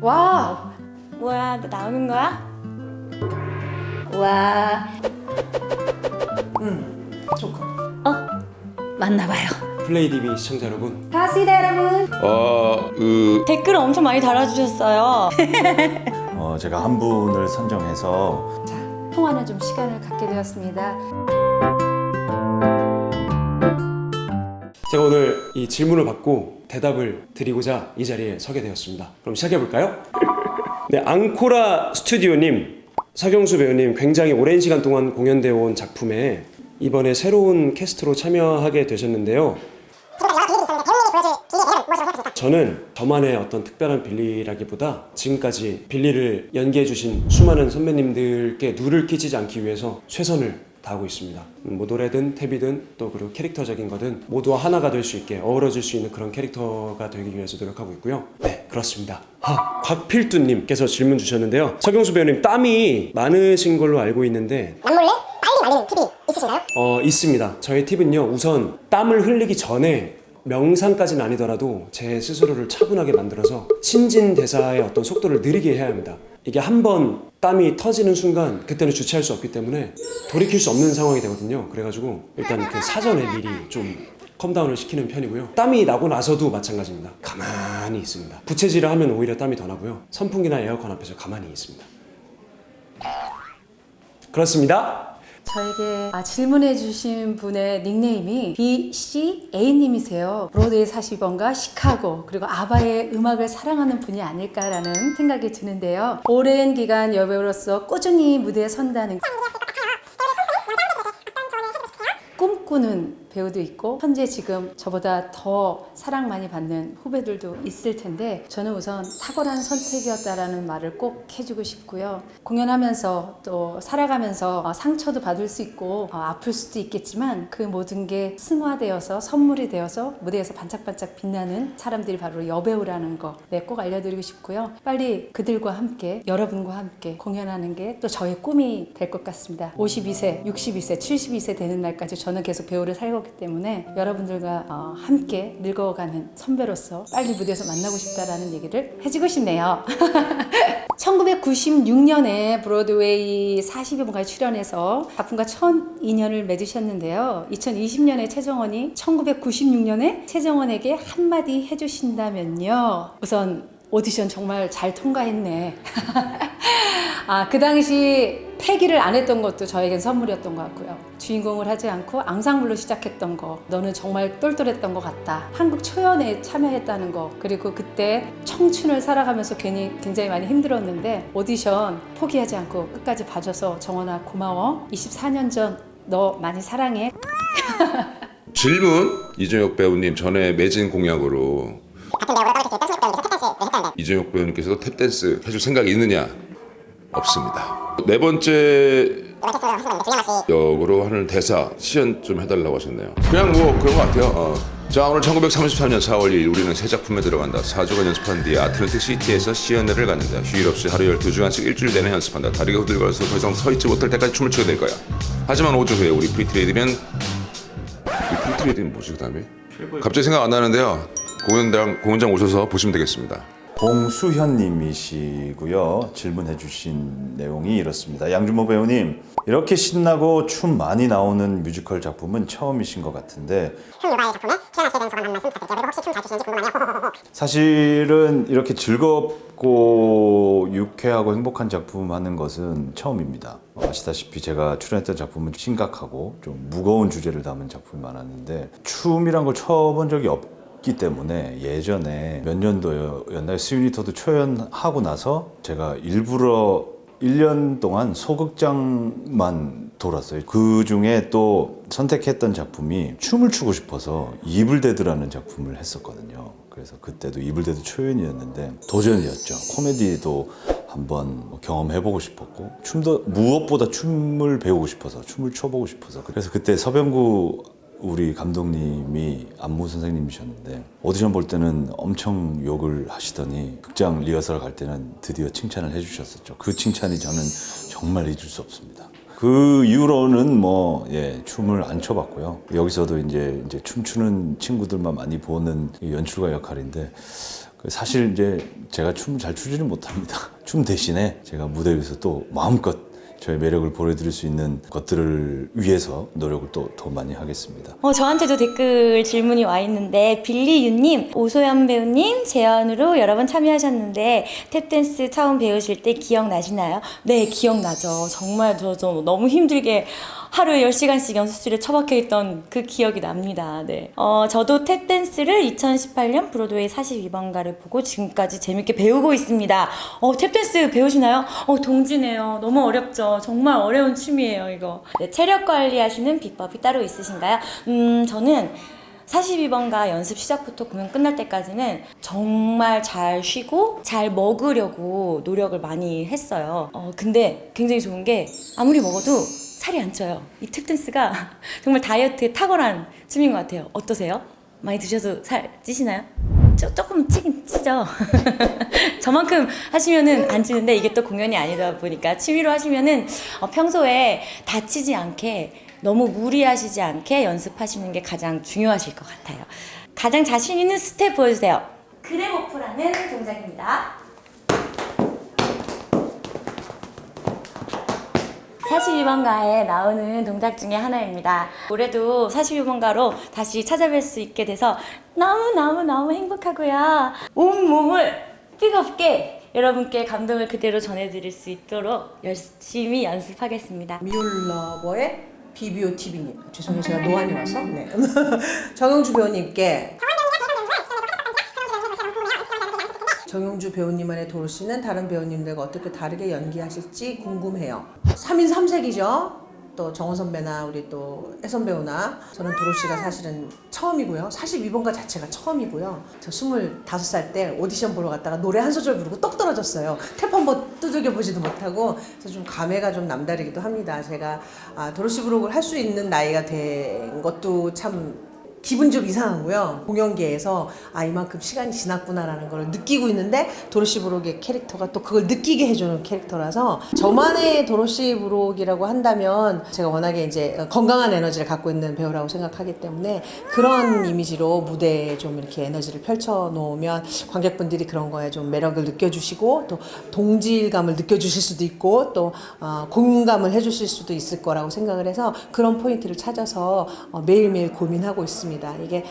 와우. 뭐야, 나 나오는 거야? 와. 조금. 맞나봐요. 플레이DB 시청자 여러분, 가시다 여러분. 댓글을 엄청 많이 달아주셨어요. 제가 한 분을 선정해서 자, 통화는 좀 시간을 갖게 되었습니다. 제가 오늘 이 질문을 받고 대답을 드리고자 이 자리에 서게 되었습니다. 그럼 시작해볼까요? 네, 앙코라 스튜디오님, 서경수 배우님 굉장히 오랜 시간 동안 공연되어 온 작품에 이번에 새로운 캐스트로 참여하게 되셨는데요. 저는 저만의 어떤 특별한 빌리라기보다 지금까지 빌리를 연기해주신 수많은 선배님들께 누를 끼치지 않기 위해서 최선을 다하고 있습니다. 뭐 노래든 탭이든 또 그리고 캐릭터적인 거든 모두와 하나가 될 수 있게 어우러질 수 있는 그런 캐릭터가 되기 위해서 노력하고 있고요. 네, 그렇습니다. 곽필두님께서 질문 주셨는데요. 서경수 배우님, 땀이 많으신 걸로 알고 있는데 남몰래 빨리 말리는 팁이 있으신가요? 있습니다. 저의 팁은요, 우선 땀을 흘리기 전에 명상까지는 아니더라도 제 스스로를 차분하게 만들어서 신진대사의 어떤 속도를 느리게 해야 합니다. 이게 한번 땀이 터지는 순간 그때는 주체할 수 없기 때문에 돌이킬 수 없는 상황이 되거든요. 그래가지고 일단 그 사전에 미리 좀 컴다운을 시키는 편이고요. 땀이 나고 나서도 마찬가지입니다. 가만히 있습니다. 부채질을 하면 오히려 땀이 더 나고요. 선풍기나 에어컨 앞에서 가만히 있습니다. 그렇습니다. 저에게 질문해 주신 분의 닉네임이 BCA님이세요. 브로드웨이 42번가 시카고 그리고 아바의 음악을 사랑하는 분이 아닐까라는 생각이 드는데요. 오랜 기간 여배우로서 꾸준히 무대에 선다는 꿈꾸는 배우도 있고 현재 지금 저보다 더 사랑 많이 받는 후배들도 있을 텐데 저는 우선 탁월한 선택이었다라는 말을 꼭 해주고 싶고요. 공연하면서 또 살아가면서 상처도 받을 수 있고 아플 수도 있겠지만 그 모든 게 승화되어서 선물이 되어서 무대에서 반짝반짝 빛나는 사람들이 바로 여배우라는 거 꼭 알려드리고 싶고요. 빨리 그들과 함께 여러분과 함께 공연하는 게 또 저의 꿈이 될 것 같습니다. 52세, 62세, 72세 되는 날까지 저는 계속 배우를 살고 있기 때문에 여러분들과 함께 늙어가는 선배로서 빨리 무대에서 만나고 싶다라는 얘기를 해주고 싶네요. 1996년에 브로드웨이 42번가에 출연해서 작품과 첫 인연을 맺으셨는데요. 2020년에 최정원이 1996년에 최정원에게 한마디 해주신다면요. 우선 오디션 정말 잘 통과했네. 그 당시 패기를 안 했던 것도 저에겐 선물이었던 것 같고요. 주인공을 하지 않고 앙상블로 시작했던 거, 너는 정말 똘똘했던 것 같다. 한국 초연에 참여했다는 거, 그리고 그때 청춘을 살아가면서 굉장히 많이 힘들었는데 오디션 포기하지 않고 끝까지 봐줘서 정원아 고마워. 24년 전 너 많이 사랑해. 질문! 이정혁 배우님 전에 매진 공약으로 같은 배우로 떠올릴 수 있다. 탭댄스를 했다는데 이정혁 배우님께서도 탭댄스 해줄 생각이 있느냐? 없습니다. 네 번째 역으로 하는 대사 시연 좀 해달라고 하셨네요. 그냥 뭐 그런 것 같아요. 자, 오늘 1933년 4월 2일 우리는 새 작품에 들어간다. 4주간 연습한 뒤에 아틀란틱 시티에서 시연회를 갖는다. 휴일 없이 하루 12주간씩 일주일 내내 연습한다. 다리가 후들거려서 더 이상 서 있지 못할 때까지 춤을 추게 될 거야. 하지만 5주 후에 우리 프리트레이드면 뭐지 그 다음에? 갑자기 생각 안 나는데요. 공연장 오셔서 보시면 되겠습니다. 공수현 님이시고요. 질문해 주신 내용이 이렇습니다. 양준모 배우님, 이렇게 신나고 춤 많이 나오는 뮤지컬 작품은 처음이신 것 같은데 형 유바의 작품에 출연하시게 된 소감 한 말씀 부탁드릴게요. 그리고 혹시 춤 잘 추시는지 궁금하네요. 사실은 이렇게 즐겁고 유쾌하고 행복한 작품 하는 것은 처음입니다. 아시다시피 제가 출연했던 작품은 심각하고 좀 무거운 주제를 담은 작품이 많았는데 춤이란 걸 쳐본 적이 없기 때문에 예전에 몇 년도였나요? 스위니토드 초연하고 나서 제가 일부러 1년 동안 소극장만 돌았어요. 그 중에 또 선택했던 작품이 춤을 추고 싶어서 이블데드라는 작품을 했었거든요. 그래서 그때도 이블데드 초연이었는데 도전이었죠. 코미디도 한번 경험해보고 싶었고 춤도 무엇보다 춤을 배우고 싶어서 춤을 춰보고 싶어서 그래서 그때 서병구 우리 감독님이 안무 선생님이셨는데 오디션 볼 때는 엄청 욕을 하시더니 극장 리허설 갈 때는 드디어 칭찬을 해주셨었죠. 그 칭찬이 저는 정말 잊을 수 없습니다. 그 이후로는 춤을 안 춰봤고요. 여기서도 이제 춤추는 친구들만 많이 보는 연출가 역할인데 사실 이제 제가 춤을 잘 추지는 못합니다. 춤 대신에 제가 무대 위에서 또 마음껏 저의 매력을 보여드릴 수 있는 것들을 위해서 노력을 또 더 많이 하겠습니다. 저한테도 댓글 질문이 와 있는데 빌리유님, 오소연 배우님 제안으로 여러 번 참여하셨는데 탭댄스 처음 배우실 때 기억나시나요? 네, 기억나죠. 정말 저 너무 힘들게 하루에 10시간씩 연습실에 처박혀 있던 그 기억이 납니다. 네. 저도 탭댄스를 2018년 브로드웨이 42번가를 보고 지금까지 재밌게 배우고 있습니다. 탭댄스 배우시나요? 동지네요. 너무 어렵죠. 정말 어려운 춤이에요, 이거. 네, 체력 관리하시는 비법이 따로 있으신가요? 저는 42번가 연습 시작부터 공연 끝날 때까지는 정말 잘 쉬고 잘 먹으려고 노력을 많이 했어요. 근데 굉장히 좋은 게 아무리 먹어도 살이 안 쪄요. 이 탭댄스가 정말 다이어트에 탁월한 춤인 것 같아요. 어떠세요? 많이 드셔도 살 찌시나요? 조금 찌긴 찌죠. 저만큼 하시면은 안 찌는데 이게 또 공연이 아니다 보니까 취미로 하시면은 평소에 다치지 않게 너무 무리하시지 않게 연습하시는 게 가장 중요하실 것 같아요. 가장 자신 있는 스텝 보여주세요. 그레모프라는 동작입니다. 42번가에 나오는 동작 중에 하나입니다. 올해도 42번가로 다시 찾아뵐 수 있게 돼서 너무 행복하고요. 온몸을 뜨겁게 여러분께 감동을 그대로 전해드릴 수 있도록 열심히 연습하겠습니다. 미울러버의 비비오 TV님, 죄송해요, 제가 노안이 와서. 네. 정영주 배우님께 정영주 배우님만의 도로시는 다른 배우님들과 어떻게 다르게 연기하실지 궁금해요. 3인 3색이죠. 또 정원 선배나 우리 또 혜선 배우나 저는 도로시가 사실은 처음이고요. 42번가 자체가 처음이고요. 저 25살 때 오디션 보러 갔다가 노래 한 소절 부르고 떡 떨어졌어요. 탭 한번 두들겨 보지도 못하고. 그래서 좀 감회가 좀 남다르기도 합니다. 제가 도로시 부록을 할 수 있는 나이가 된 것도 참 기분 좀 이상하고요. 공연계에서 이만큼 시간이 지났구나라는 걸 느끼고 있는데 도로시 부록의 캐릭터가 또 그걸 느끼게 해주는 캐릭터라서 저만의 도로시 부록이라고 한다면 제가 워낙에 이제 건강한 에너지를 갖고 있는 배우라고 생각하기 때문에 그런 이미지로 무대에 좀 이렇게 에너지를 펼쳐 놓으면 관객분들이 그런 거에 좀 매력을 느껴주시고 또 동질감을 느껴주실 수도 있고 또 공감을 해주실 수도 있을 거라고 생각을 해서 그런 포인트를 찾아서 매일매일 고민하고 있습니다. 이게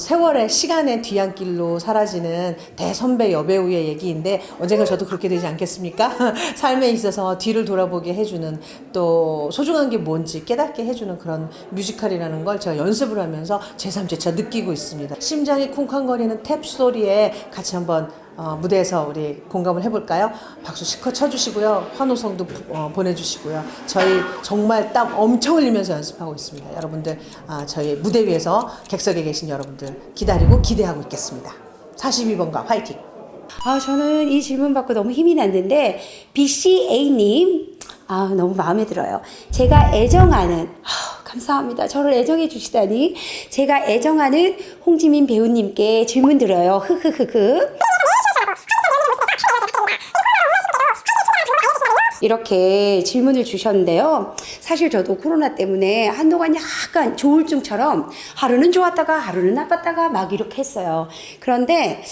세월의 시간의 뒤안길로 사라지는 대선배 여배우의 얘기인데 언젠가 저도 그렇게 되지 않겠습니까? 삶에 있어서 뒤를 돌아보게 해주는 또 소중한 게 뭔지 깨닫게 해주는 그런 뮤지컬이라는 걸 제가 연습을 하면서 제3제차 느끼고 있습니다. 심장이 쿵쾅거리는 탭 소리에 같이 한번 무대에서 우리 공감을 해볼까요? 박수 실컷 쳐주시고요. 환호성도 보내주시고요. 저희 정말 땀 엄청 흘리면서 연습하고 있습니다. 여러분들 저희 무대 위에서 객석에 계신 여러분들 기다리고 기대하고 있겠습니다. 42번가 화이팅! 저는 이 질문 받고 너무 힘이 났는데 BCA님 너무 마음에 들어요. 제가 애정하는 감사합니다. 저를 애정해 주시다니. 제가 애정하는 홍지민 배우님께 질문 드려요. 흐흐흐흐. 이렇게 질문을 주셨는데요. 사실 저도 코로나 때문에 한동안 약간 조울증처럼 하루는 좋았다가 하루는 나빴다가 막 이렇게 했어요. 그런데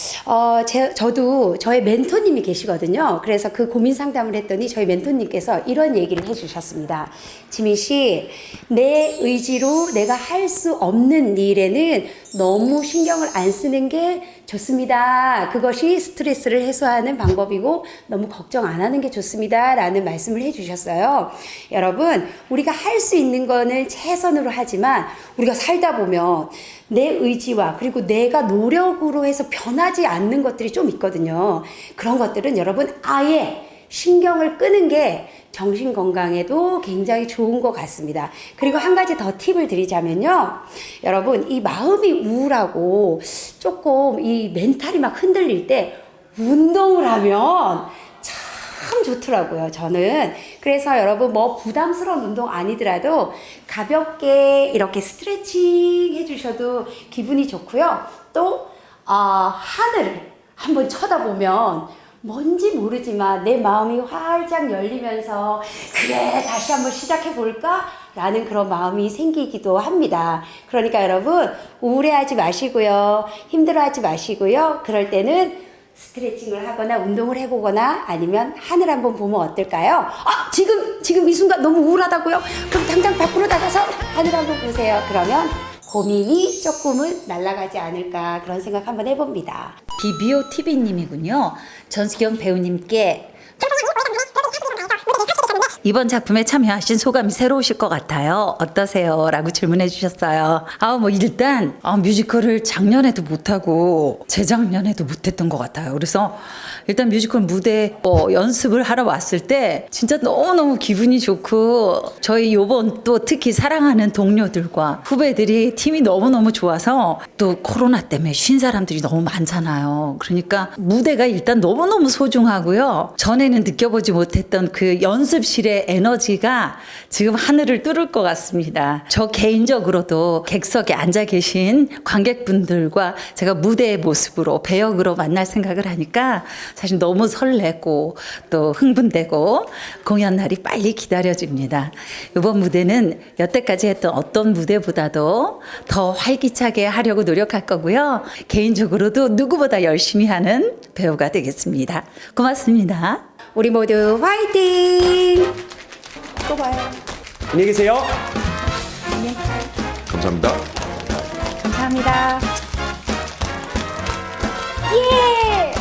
저도 저의 멘토님이 계시거든요. 그래서 그 고민 상담을 했더니 저희 멘토님께서 이런 얘기를 해주셨습니다. 지민 씨, 내 의지로 내가 할 수 없는 일에는 너무 신경을 안 쓰는 게 좋습니다. 그것이 스트레스를 해소하는 방법이고 너무 걱정 안 하는 게 좋습니다. 라는 말씀을 해주셨어요. 여러분, 우리가 할 수 있는 거는 최선으로 하지만 우리가 살다 보면 내 의지와 그리고 내가 노력으로 해서 변하지 않는 것들이 좀 있거든요. 그런 것들은 여러분 아예 신경을 끄는 게 정신 건강에도 굉장히 좋은 것 같습니다. 그리고 한 가지 더 팁을 드리자면요. 여러분, 이 마음이 우울하고 조금 이 멘탈이 막 흔들릴 때 운동을 하면 참 좋더라고요, 저는. 그래서 여러분 뭐 부담스러운 운동 아니더라도 가볍게 이렇게 스트레칭 해주셔도 기분이 좋고요. 또 하늘을 한번 쳐다보면 뭔지 모르지만 내 마음이 활짝 열리면서 그래 다시 한번 시작해 볼까? 라는 그런 마음이 생기기도 합니다. 그러니까 여러분 우울해하지 마시고요. 힘들어하지 마시고요. 그럴 때는 스트레칭을 하거나 운동을 해보거나 아니면 하늘 한번 보면 어떨까요? 아, 지금 이 순간 너무 우울하다고요? 그럼 당장 밖으로 나가서 하늘 한번 보세요. 그러면 고민이 조금은 날아가지 않을까 그런 생각 한번 해봅니다. 비비오 TV님이군요. 전수경 배우님께 이번 작품에 참여하신 소감이 새로우실 것 같아요. 어떠세요? 라고 질문해 주셨어요. 일단 뮤지컬을 작년에도 못하고 재작년에도 못했던 것 같아요. 그래서 일단 뮤지컬 무대 연습을 하러 왔을 때 진짜 너무너무 기분이 좋고 저희 요번 또 특히 사랑하는 동료들과 후배들이 팀이 너무너무 좋아서 또 코로나 때문에 쉰 사람들이 너무 많잖아요. 그러니까 무대가 일단 너무너무 소중하고요. 전에는 느껴보지 못했던 그 연습실의 에너지가 지금 하늘을 뚫을 것 같습니다. 저 개인적으로도 객석에 앉아 계신 관객분들과 제가 무대의 모습으로 배역으로 만날 생각을 하니까 사실 너무 설레고 또 흥분되고 공연 날이 빨리 기다려집니다. 이번 무대는 여태까지 했던 어떤 무대보다도 더 활기차게 하려고 노력할 거고요. 개인적으로도 누구보다 열심히 하는 배우가 되겠습니다. 고맙습니다. 우리 모두 화이팅! 또 봐요. 안녕히 계세요. 감사합니다. 감사합니다. 예!